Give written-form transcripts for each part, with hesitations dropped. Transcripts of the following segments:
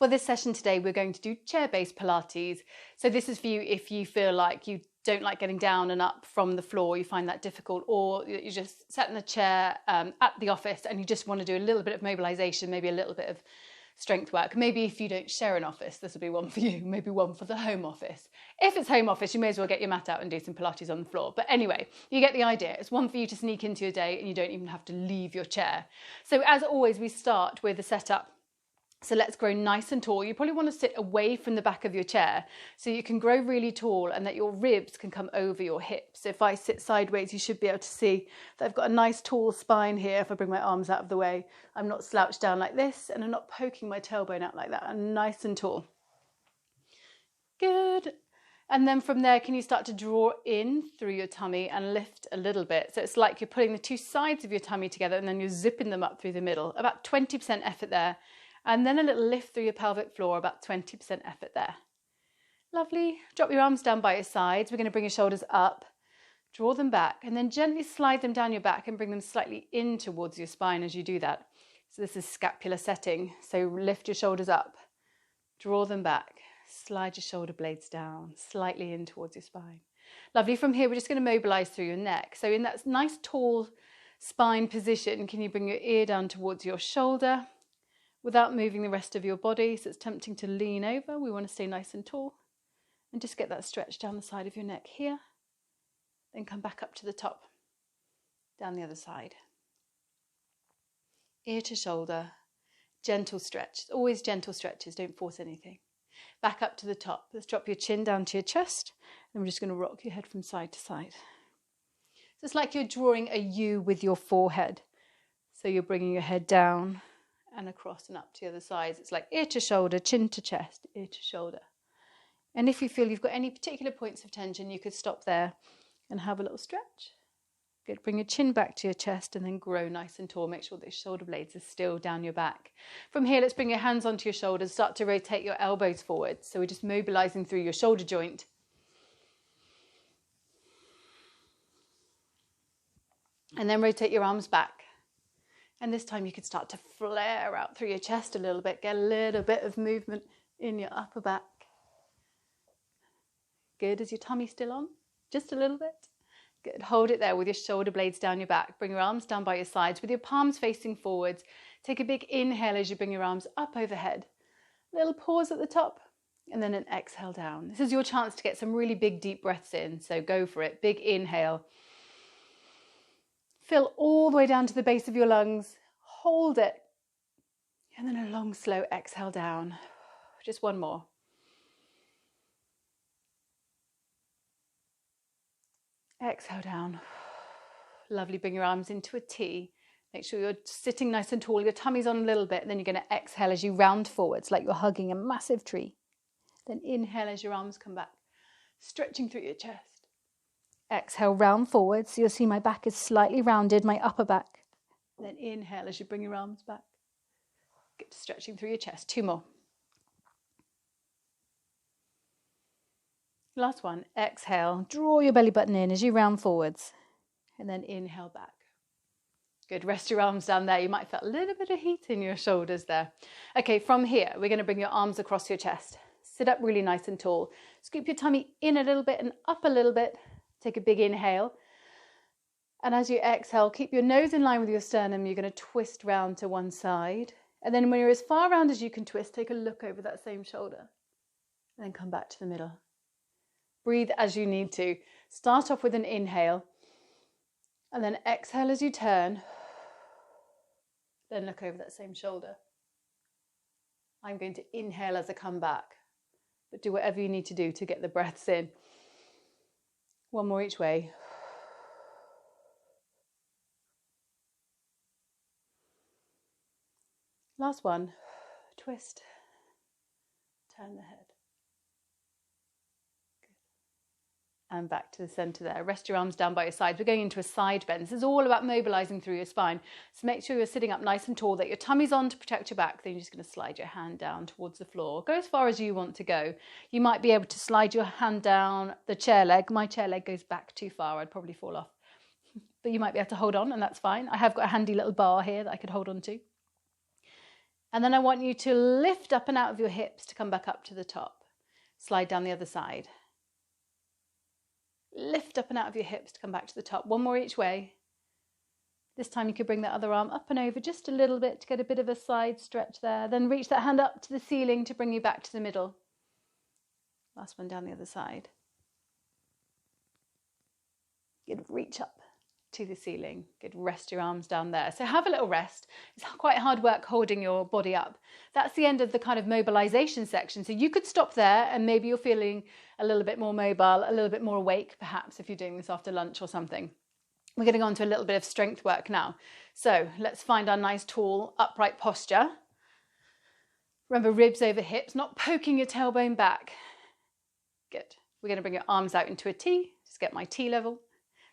For this session today, we're going to do chair-based Pilates. So this is for you if you feel like you don't like getting down and up from the floor, you find that difficult, or you just sat in the chair at the office and you just want to do a little bit of mobilization, maybe a little bit of strength work. Maybe if you don't share an office, this will be one for you, maybe one for the home office. If it's home office, you may as well get your mat out and do some Pilates on the floor. But anyway, you get the idea. It's one for you to sneak into your day and you don't even have to leave your chair. So as always, we start with the setup. So let's grow nice and tall. You probably want to sit away from the back of your chair so you can grow really tall and that your ribs can come over your hips. If I sit sideways, you should be able to see that I've got a nice tall spine here. If I bring my arms out of the way, I'm not slouched down like this and I'm not poking my tailbone out like that. I'm nice and tall. Good. And then from there, can you start to draw in through your tummy and lift a little bit? So it's like you're putting the two sides of your tummy together and then you're zipping them up through the middle. About 20% effort there. And then a little lift through your pelvic floor, about 20% effort there. Lovely. Drop your arms down by your sides. We're going to bring your shoulders up, draw them back, and then gently slide them down your back and bring them slightly in towards your spine as you do that. So this is scapular setting. So lift your shoulders up, draw them back, slide your shoulder blades down, slightly in towards your spine. Lovely. From here, we're just going to mobilize through your neck. So in that nice tall spine position, can you bring your ear down towards your shoulder? Without moving the rest of your body, so it's tempting to lean over. We want to stay nice and tall and just get that stretch down the side of your neck here. Then come back up to the top, down the other side. Ear to shoulder, gentle stretch. It's always gentle stretches, don't force anything. Back up to the top. Let's drop your chin down to your chest and we're just going to rock your head from side to side. So it's like you're drawing a U with your forehead. So you're bringing your head down and across and up to the other sides. It's like ear to shoulder, chin to chest, ear to shoulder. And if you feel you've got any particular points of tension, you could stop there and have a little stretch. Good. Bring your chin back to your chest and then grow nice and tall. Make sure those shoulder blades are still down your back. From here, let's bring your hands onto your shoulders. Start to rotate your elbows forward. So we're just mobilizing through your shoulder joint. And then rotate your arms back. And this time you could start to flare out through your chest a little bit, get a little bit of movement in your upper back. Good. Is your tummy still on? Just a little bit. Good. Hold it there with your shoulder blades down your back. Bring your arms down by your sides with your palms facing forwards. Take a big inhale as you bring your arms up overhead. Little pause at the top and then an exhale down. This is your chance to get some really big deep breaths in. So go for it. Big inhale. Fill all the way down to the base of your lungs. Hold it. And then a long, slow exhale down. Just one more. Exhale down. Lovely. Bring your arms into a T. Make sure you're sitting nice and tall. Your tummy's on a little bit. Then you're going to exhale as you round forwards like you're hugging a massive tree. Then inhale as your arms come back, stretching through your chest. Exhale, round forward. So you'll see my back is slightly rounded, my upper back. Then inhale as you bring your arms back. Get to stretching through your chest. Two more. Last one. Exhale. Draw your belly button in as you round forwards. And then inhale back. Good. Rest your arms down there. You might feel a little bit of heat in your shoulders there. Okay, from here, we're going to bring your arms across your chest. Sit up really nice and tall. Scoop your tummy in a little bit and up a little bit. Take a big inhale. And as you exhale, keep your nose in line with your sternum. You're going to twist round to one side. And then when you're as far round as you can twist, take a look over that same shoulder. And then come back to the middle. Breathe as you need to. Start off with an inhale. And then exhale as you turn. Then look over that same shoulder. I'm going to inhale as I come back. But do whatever you need to do to get the breaths in. One more each way. Last one. Twist. Turn the head. Good. And back to the center there. Rest your arms down by your sides. We're going into a side bend. This is all about mobilizing through your spine. So make sure you're sitting up nice and tall, that your tummy's on to protect your back. Then you're just going to slide your hand down towards the floor. Go as far as you want to go. You might be able to slide your hand down the chair leg. My chair leg goes back too far. I'd probably fall off. But you might be able to hold on, and that's fine. I have got a handy little bar here that I could hold on to. And then I want you to lift up and out of your hips to come back up to the top. Slide down the other side. Lift up and out of your hips to come back to the top. One more each way. This time you could bring that other arm up and over just a little bit to get a bit of a side stretch there. Then reach that hand up to the ceiling to bring you back to the middle. Last one down the other side. Good, reach up to the ceiling. Good, rest your arms down there. So have a little rest. It's quite hard work holding your body up. That's the end of the kind of mobilization section. So you could stop there and maybe you're feeling a little bit more mobile, a little bit more awake, perhaps if you're doing this after lunch or something. We're going to go on to a little bit of strength work now. So let's find our nice tall upright posture. Remember, ribs over hips, not poking your tailbone back. Good. We're going to bring your arms out into a T. Just get my T level.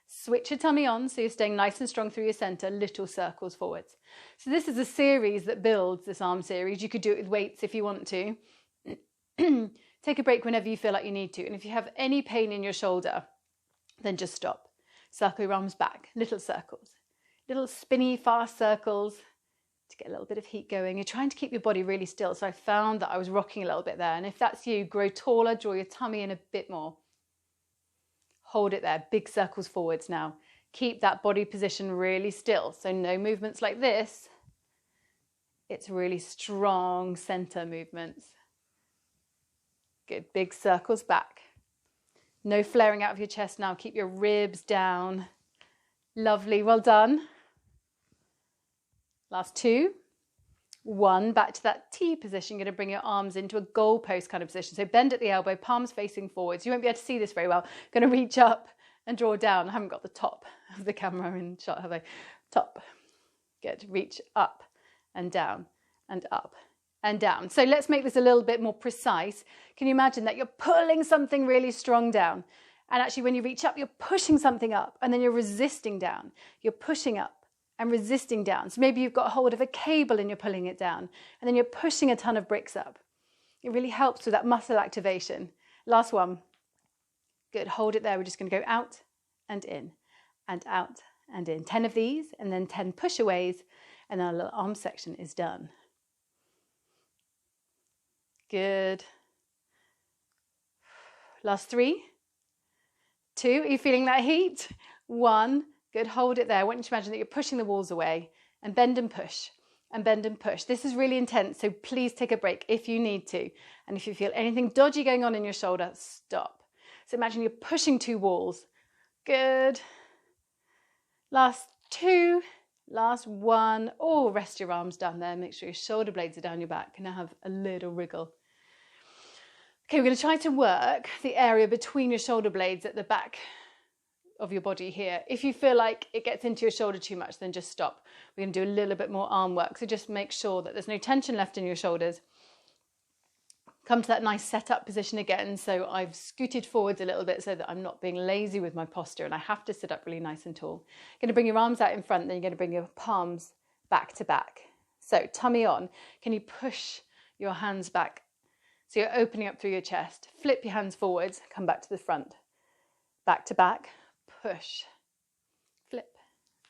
Switch your tummy on so you're staying nice and strong through your center, little circles forwards. So this is a series that builds this arm series. You could do it with weights if you want to. Take a break whenever you feel like you need to. And if you have any pain in your shoulder, then just stop. Circle your arms back, little circles, little spinny fast circles to get a little bit of heat going. You're trying to keep your body really still. So I found that I was rocking a little bit there. And if that's you, grow taller, draw your tummy in a bit more. Hold it there, big circles forwards now. Keep that body position really still. So no movements like this. It's really strong center movements. Good, big circles back. No flaring out of your chest now. Keep your ribs down. Lovely, well done. Last two. One, back to that T position. You're going to bring your arms into a goalpost kind of position. So bend at the elbow, palms facing forwards. You won't be able to see this very well. Going to reach up and draw down. I haven't got the top of the camera in shot, have I? Top. Good. Reach up and down and up and down. So let's make this a little bit more precise. Can you imagine that you're pulling something really strong down? And actually when you reach up, you're pushing something up and then you're resisting down. You're pushing up and resisting down. So maybe you've got hold of a cable and you're pulling it down and then you're pushing a ton of bricks up. It really helps with that muscle activation. Last one. Good, hold it there. We're just going to go out and in and out and in. 10 of these and then 10 pushaways and then our little arm section is done. Good. Last 3, 2, are you feeling that heat? 1. Good, hold it there. I want you to imagine that you're pushing the walls away and bend and push and bend and push. This is really intense, so please take a break if you need to. And if you feel anything dodgy going on in your shoulder, stop. So imagine you're pushing 2 walls. Good. Last 2, last 1. Oh, rest your arms down there. Make sure your shoulder blades are down your back. And now have a little wriggle. Okay, we're going to try to work the area between your shoulder blades at the back of your body here. If you feel like it gets into your shoulder too much, then just stop. We're going to do a little bit more arm work. So just make sure that there's no tension left in your shoulders. Come to that nice setup position again. So I've scooted forwards a little bit so that I'm not being lazy with my posture and I have to sit up really nice and tall. You're going to bring your arms out in front, then you're going to bring your palms back to back. So tummy on. Can you push your hands back? So you're opening up through your chest. Flip your hands forwards, come back to the front. Back to back, push, flip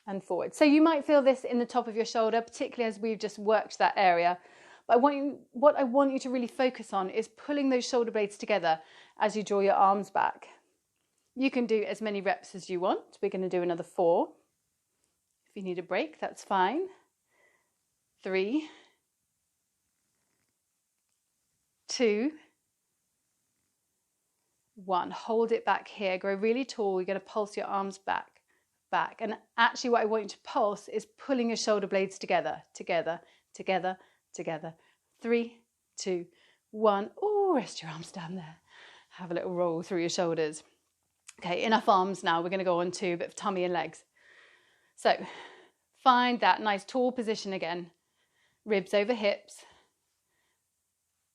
and forward. So you might feel this in the top of your shoulder, particularly as we've just worked that area. But what I want you to really focus on is pulling those shoulder blades together as you draw your arms back. You can do as many reps as you want. We're going to do another 4. If you need a break, that's fine. 3, 2, 1. Hold it back here. Grow really tall. You're going to pulse your arms back. And actually what I want you to pulse is pulling your shoulder blades together, together, together, together. 3, 2, 1. Oh, rest your arms down there. Have a little roll through your shoulders. Okay, enough arms now. We're going to go on to a bit of tummy and legs. So find that nice tall position again. Ribs over hips.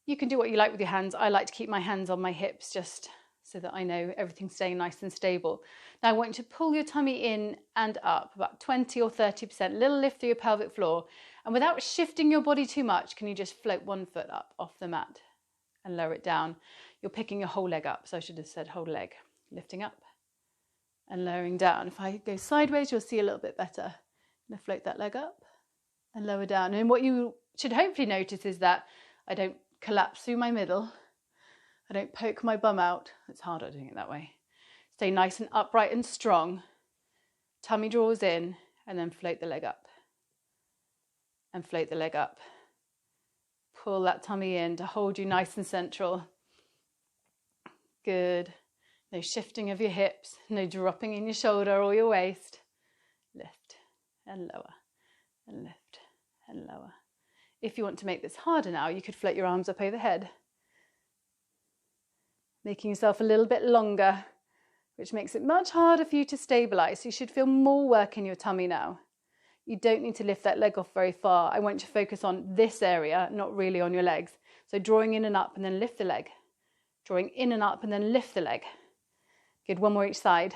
You can do what you like with your hands. I like to keep my hands on my hips just so that I know everything's staying nice and stable. Now I want you to pull your tummy in and up, about 20 or 30%, little lift through your pelvic floor. And without shifting your body too much, can you just float one foot up off the mat and lower it down? You're picking your whole leg up, so I should have said whole leg. Lifting up and lowering down. If I go sideways, you'll see a little bit better. I'm going to float that leg up and lower down. And what you should hopefully notice is that I don't collapse through my middle. I don't poke my bum out. It's harder doing it that way. Stay nice and upright and strong. Tummy draws in, and then float the leg up. And float the leg up. Pull that tummy in to hold you nice and central. Good. No shifting of your hips, no dropping in your shoulder or your waist. Lift and lower and lift and lower. If you want to make this harder now, you could float your arms up overhead, making yourself a little bit longer, which makes it much harder for you to stabilize. So you should feel more work in your tummy now. You don't need to lift that leg off very far. I want you to focus on this area, not really on your legs. So drawing in and up and then lift the leg. Drawing in and up and then lift the leg. Good, one more each side.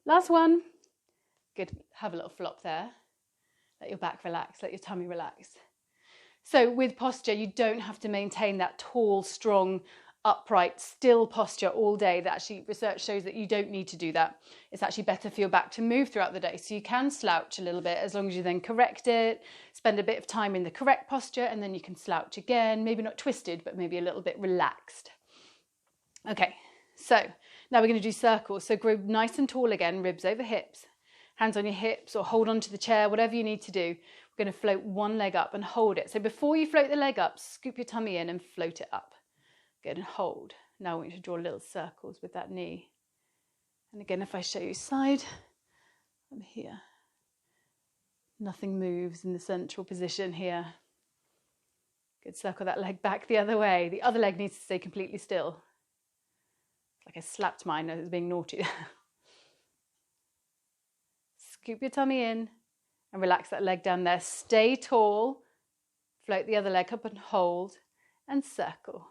Last one. Good, have a little flop there. Let your back relax, let your tummy relax. So with posture, you don't have to maintain that tall, strong, upright, still posture all day. That actually, research shows that you don't need to do that. It's actually better for your back to move throughout the day. So you can slouch a little bit as long as you then correct it, spend a bit of time in the correct posture, and then you can slouch again, maybe not twisted, but maybe a little bit relaxed. Okay, so now we're going to do circles. So grow nice and tall again, ribs over hips, hands on your hips or hold onto the chair, whatever you need to do. We're going to float one leg up and hold it. So before you float the leg up, scoop your tummy in and float it up. Good, and hold. Now I want you to draw little circles with that knee. And again, if I show you side, I'm here. Nothing moves in the central position here. Good, circle that leg back the other way. The other leg needs to stay completely still. It's like I slapped mine as it was being naughty. Scoop your tummy in and relax that leg down there. Stay tall. Float the other leg up and hold and circle.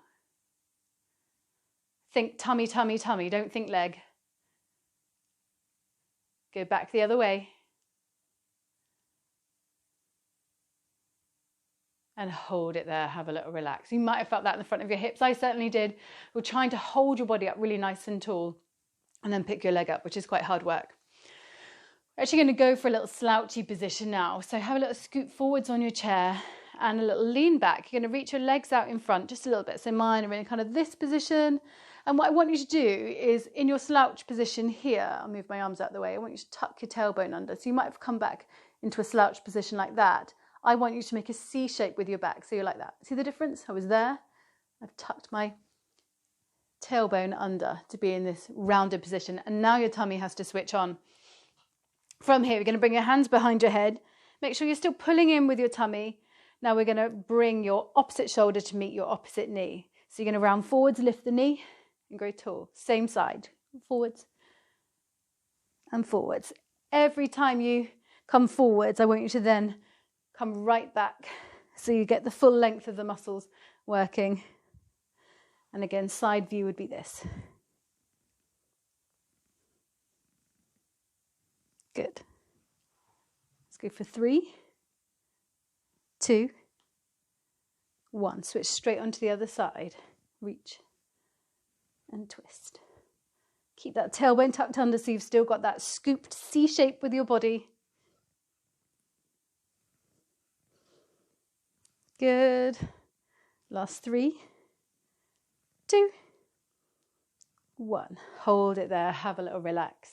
Think tummy, tummy, tummy. Don't think leg. Go back the other way. And hold it there. Have a little relax. You might have felt that in the front of your hips. I certainly did. We're trying to hold your body up really nice and tall and then pick your leg up, which is quite hard work. We're actually going to go for a little slouchy position now. So have a little scoot forwards on your chair and a little lean back. You're going to reach your legs out in front just a little bit. So mine are in kind of this position. And what I want you to do is in your slouch position here, I'll move my arms out of the way. I want you to tuck your tailbone under. So you might have come back into a slouch position like that. I want you to make a C shape with your back. So you're like that. See the difference? I was there. I've tucked my tailbone under to be in this rounded position. And now your tummy has to switch on. From here, we're going to bring your hands behind your head. Make sure you're still pulling in with your tummy. Now we're going to bring your opposite shoulder to meet your opposite knee. So you're going to round forwards, lift the knee and grow tall. Same side, forwards and forwards. Every time you come forwards, I want you to then come right back so you get the full length of the muscles working. And again, side view would be this. Good. Let's go for 3, 2, 1. Switch straight onto the other side. Reach and twist. Keep that tailbone tucked under so you've still got that scooped C shape with your body. Good. Last 3, 2, 1. Hold it there. Have a little relax.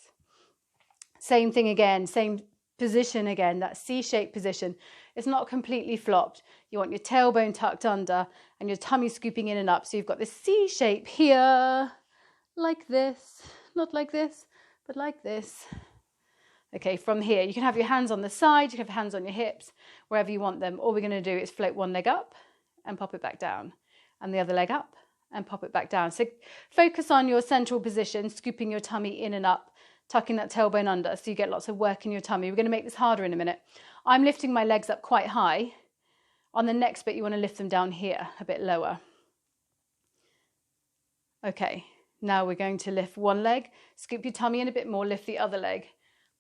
Same thing again. Same position again. That C-shaped position. It's not completely flopped. You want your tailbone tucked under and your tummy scooping in and up. So you've got this C shape here, like this. Not like this, but like this. Okay, from here, you can have your hands on the side, you can have hands on your hips, wherever you want them. All we're going to do is float one leg up and pop it back down, and the other leg up and pop it back down. So focus on your central position, scooping your tummy in and up, tucking that tailbone under so you get lots of work in your tummy. We're going to make this harder in a minute. I'm lifting my legs up quite high. On the next bit, you want to lift them down here, a bit lower. Okay, now we're going to lift one leg, scoop your tummy in a bit more, lift the other leg.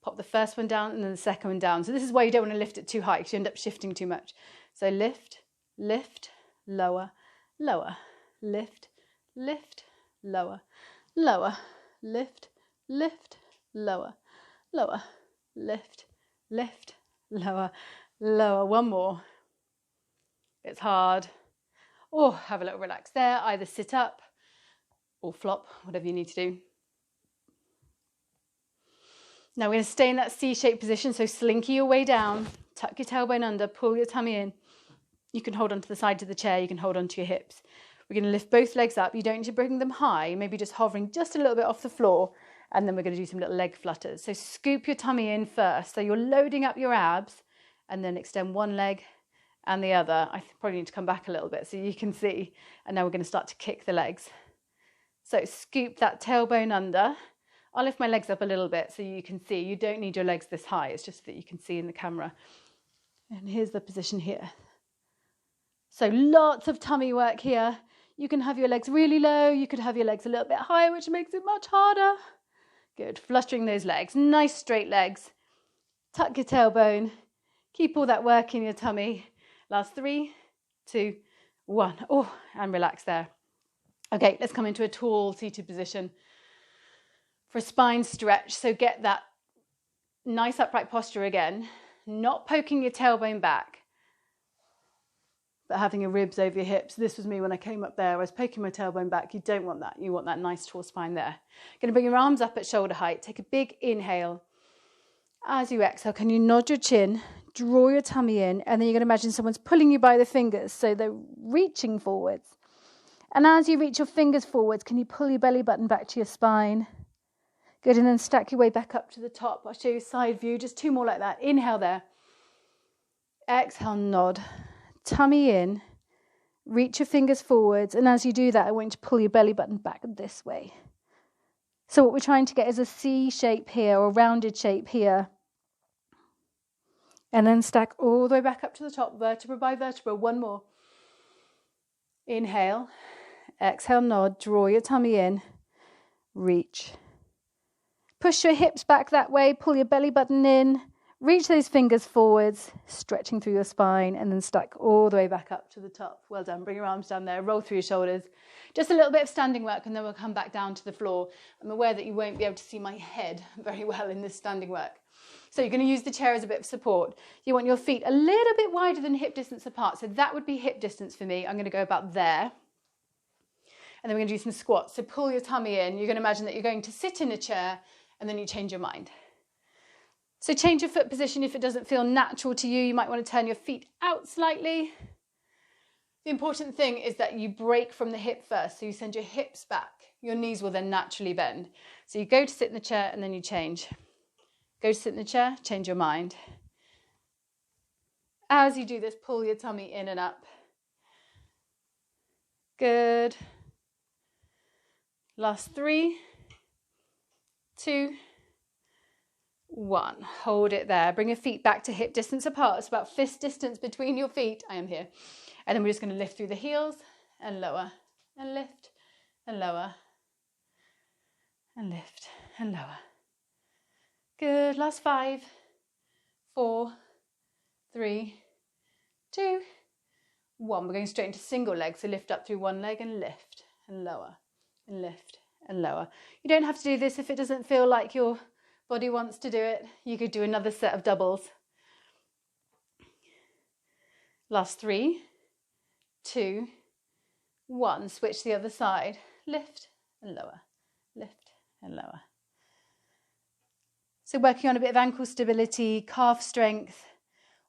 Pop the first one down and then the second one down. So this is why you don't want to lift it too high because you end up shifting too much. So lift, lift, lower, lower, lift, lift, lower, lower, lift, lift, lower, lower, lift, lift, lower, lower. One more. It's hard. Or have a little relax there. Either sit up or flop, whatever you need to do. Now we're going to stay in that C-shaped position. So slinky your way down, tuck your tailbone under, pull your tummy in. You can hold onto the sides of the chair. You can hold onto your hips. We're going to lift both legs up. You don't need to bring them high, maybe just hovering just a little bit off the floor. And then we're going to do some little leg flutters. So scoop your tummy in first. So you're loading up your abs and then extend one leg and the other. I probably need to come back a little bit so you can see. And now we're going to start to kick the legs. So scoop that tailbone under. I'll lift my legs up a little bit so you can see. You don't need your legs this high. It's just that you can see in the camera. And here's the position here. So lots of tummy work here. You can have your legs really low. You could have your legs a little bit higher, which makes it much harder. Good. Fluttering those legs. Nice straight legs. Tuck your tailbone. Keep all that work in your tummy. Last 3, 2, 1. Oh, and relax there. Okay, let's come into a tall seated position for a spine stretch. So get that nice upright posture again. Not poking your tailbone back, but having your ribs over your hips. This was me when I came up there. I was poking my tailbone back. You don't want that. You want that nice tall spine there. Going to bring your arms up at shoulder height. Take a big inhale. As you exhale, can you nod your chin, draw your tummy in, and then you're going to imagine someone's pulling you by the fingers. So they're reaching forwards. And as you reach your fingers forwards, can you pull your belly button back to your spine? Good, and then stack your way back up to the top. I'll show you side view, just 2 more like that. Inhale there. Exhale, nod. Tummy in, reach your fingers forwards, and as you do that, I want you to pull your belly button back this way. So what we're trying to get is a C shape here, or rounded shape here. And then stack all the way back up to the top, vertebra by vertebra. 1 more. Inhale, exhale, nod, draw your tummy in, reach. Push your hips back that way, pull your belly button in. Reach those fingers forwards, stretching through your spine, and then stack all the way back up to the top. Well done. Bring your arms down there, roll through your shoulders. Just a little bit of standing work, and then we'll come back down to the floor. I'm aware that you won't be able to see my head very well in this standing work. So you're going to use the chair as a bit of support. You want your feet a little bit wider than hip distance apart. So that would be hip distance for me. I'm going to go about there. And then we're going to do some squats. So pull your tummy in. You're going to imagine that you're going to sit in a chair, and then you change your mind. So change your foot position if it doesn't feel natural to you. You might want to turn your feet out slightly. The important thing is that you break from the hip first. So you send your hips back. Your knees will then naturally bend. So you go to sit in the chair and then you change. Go to sit in the chair, change your mind. As you do this, pull your tummy in and up. Good. Last 3, 2, 1. Hold it there. Bring your feet back to hip distance apart. It's about fist distance between your feet. I am here. And then we're just going to lift through the heels and lower and lift and lower and lift and lower. Good. Last 5, 4, 3, 2, 1. We're going straight into single leg. So lift up through one leg and lift and lower and lift and lower. You don't have to do this if it doesn't feel like your body wants to do it. You could do another set of doubles. Last 3, 2, 1. Switch the other side. Lift and lower, lift and lower. So working on a bit of ankle stability, calf strength,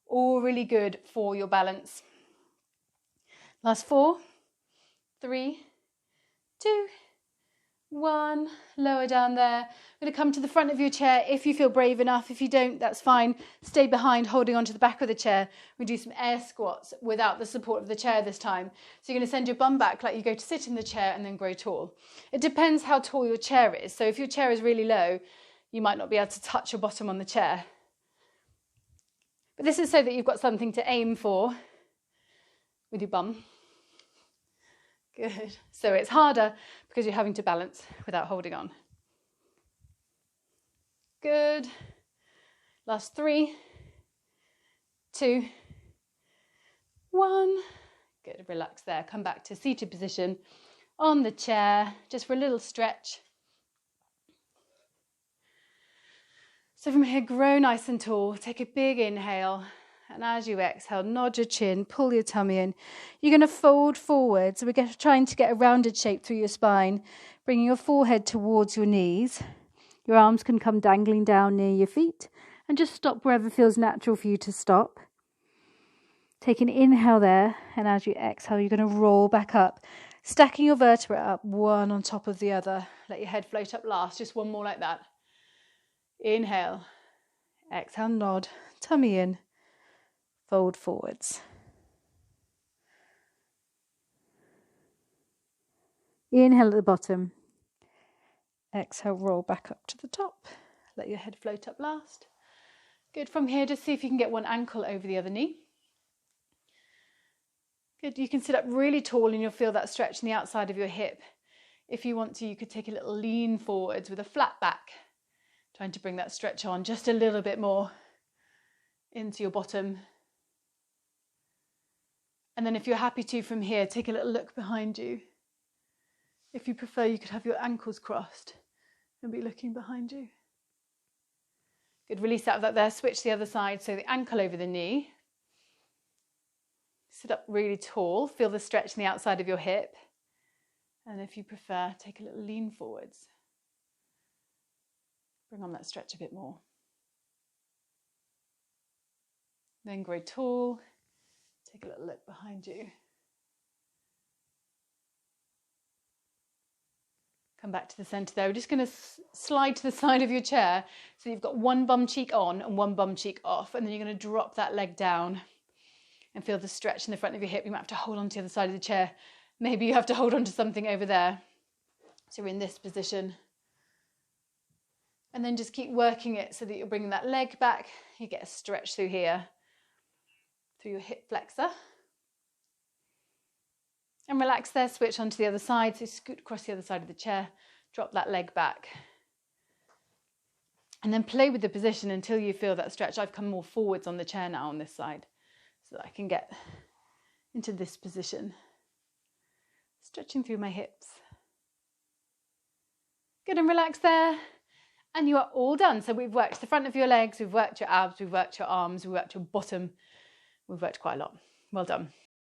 all really good for your balance. Last 4, 3, 2, 1. Lower down there. I'm going to come to the front of your chair if you feel brave enough. If you don't, that's fine. Stay behind, holding onto the back of the chair. We do some air squats without the support of the chair this time. So you're going to send your bum back like you go to sit in the chair and then grow tall. It depends how tall your chair is. So if your chair is really low, you might not be able to touch your bottom on the chair. But this is so that you've got something to aim for with your bum. Good. So it's harder because you're having to balance without holding on. Good. Last 3, 2, 1. Good. Relax there. Come back to seated position on the chair just for a little stretch. So from here, grow nice and tall. Take a big inhale And as you exhale, nod your chin, pull your tummy in. You're going to fold forward. So we're trying to get a rounded shape through your spine, bringing your forehead towards your knees. Your arms can come dangling down near your feet, and just stop wherever feels natural for you to stop. Take an inhale there, and as you exhale, you're going to roll back up, stacking your vertebrae up one on top of the other. Let your head float up last, just one more like that. Inhale, exhale, nod, tummy in, fold forwards. Inhale at the bottom, exhale, roll back up to the top. Let your head float up last. Good. From here, just see if you can get one ankle over the other knee. Good. You can sit up really tall and you'll feel that stretch in the outside of your hip. If you want to, you could take a little lean forwards with a flat back, trying to bring that stretch on just a little bit more into your bottom. And then if you're happy to, from here, take a little look behind you. If you prefer, you could have your ankles crossed and be looking behind you. Good. Release out of that there. Switch the other side. So the ankle over the knee. Sit up really tall, feel the stretch in the outside of your hip. And if you prefer, take a little lean forwards. Bring on that stretch a bit more. Then grow tall, take a little look behind you. Come back to the centre there. We're just going to slide to the side of your chair. So you've got one bum cheek on and one bum cheek off. And then you're going to drop that leg down. And feel the stretch in the front of your hip. You might have to hold on to the other side of the chair. Maybe you have to hold on to something over there. So we're in this position. And then just keep working it so that you're bringing that leg back. You get a stretch through here, through your hip flexor. And relax there, switch onto the other side. So scoot across the other side of the chair, drop that leg back. And then play with the position until you feel that stretch. I've come more forwards on the chair now on this side, so that I can get into this position. Stretching through my hips. Good, and relax there. And you are all done. So we've worked the front of your legs, we've worked your abs, we've worked your arms, we've worked your bottom. We've worked quite a lot. Well done.